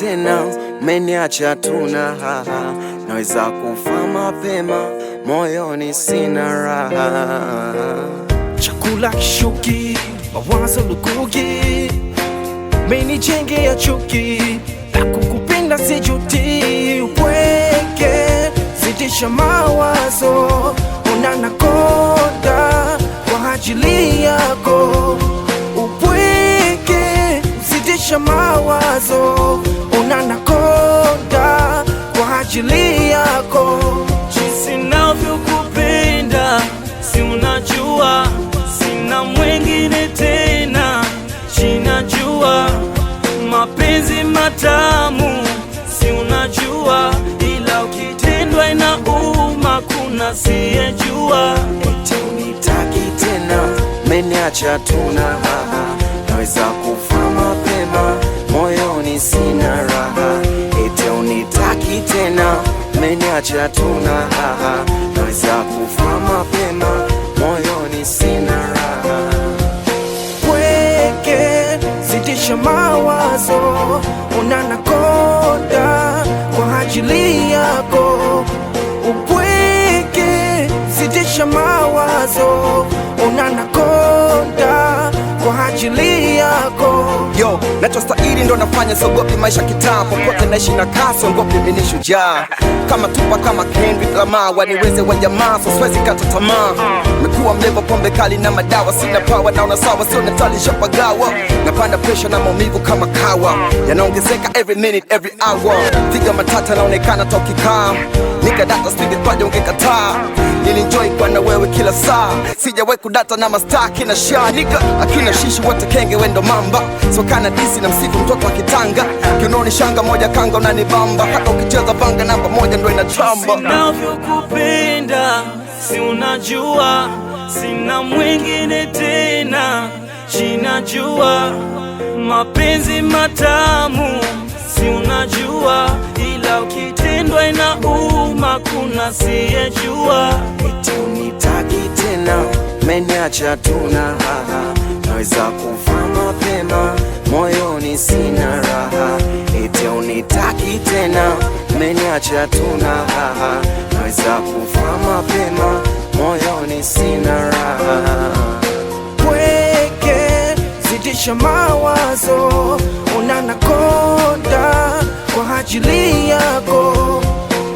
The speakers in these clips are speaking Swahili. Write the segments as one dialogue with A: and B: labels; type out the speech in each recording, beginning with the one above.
A: tena, umeniacha tuna haha, naweza kufa mapema, moyoni sina raha.
B: Chakula kishuki, mawazo lukuki, umenijengea chuki, na kukupenda sijuti. Upweke zidisha mawazo, unanakonda kwa ajili yako. Upweke zidisha mawazo, unanakonda kwa ajili yako.
C: Jinsi navyokupenda si unajua, sina mwengine tena, ninajua. Mapenzi matamu si unajua, ila ukitendwa inauma, kuna siyejua.
A: Eti unitaki tena, umeniacha tuna haha, naweza kufa mapema, moyoni sina raha. Eti unitaki tena, umeniacha tuna haha, naweza kufa mapema, moyoni sina raha.
B: Pweke zidisha mawazo, unanakonda kwa ajili yako. Upweke zidisha mawazo, unanakonda kwa ajili yako.
D: Yo, nachostahili ndo nafanya, sogopi maisha kitaa. Popote naishi na kasi, ongopi mimi shujaa. Kama tupa kama Kendrick Lamar, waniweze wa jamaa, so siwezi kata tamaa. Mekuwa mlevo, pombe kali na madawa, sina power, naona sawa, sio netali shapagawa. Napanda pressure na maumivu kama kawa, yanaongezeka every minute, every hour. Figa matata naonekana tokikaa, nikadata speed paja ungekataa. Nilinjoy kwa na wewe kila saa, sijawahi kudata na mastaa kina shaa. Nika akina shishi wote kenge wendo mamba, so kana disi na msifu mtoto wa kitanga. Kiunoni shanga moja kanga unanibamba, hata ukicheza vanga namba moja ndo inachamba.
C: Navyokupenda si unajua, sina mwingine tena, ninajua. Mapenzi matamu si unajua, ila ukitendwa inauma, kuna siyejua.
A: Eti unitaki tena, umeniacha tuna haha, naweza kufa mapema, moyoni sina raha. Eti unitaki tena, umeniacha tuna haha, naweza kufa mapema, moyoni sina raha.
B: Pweke zidisha mawazo, unanakonda kwa ajili yako.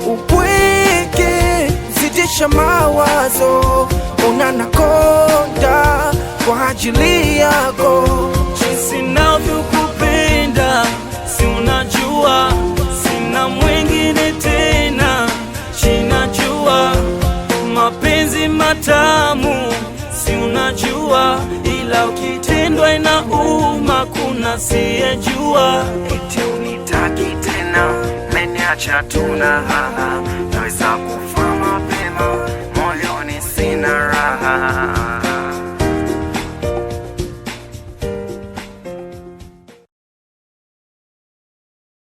B: Upweke zidisha mawazo, unanakonda kwa ajili yako.
C: Jinsi navyokupenda si unajua, sina mwengine tena, ninajua. Mapenzi matamu si unajua, ila ukitendwa inauma, kuna siyejua.
A: Eti unitaki tena, umeniacha tuna haha, naweza kufa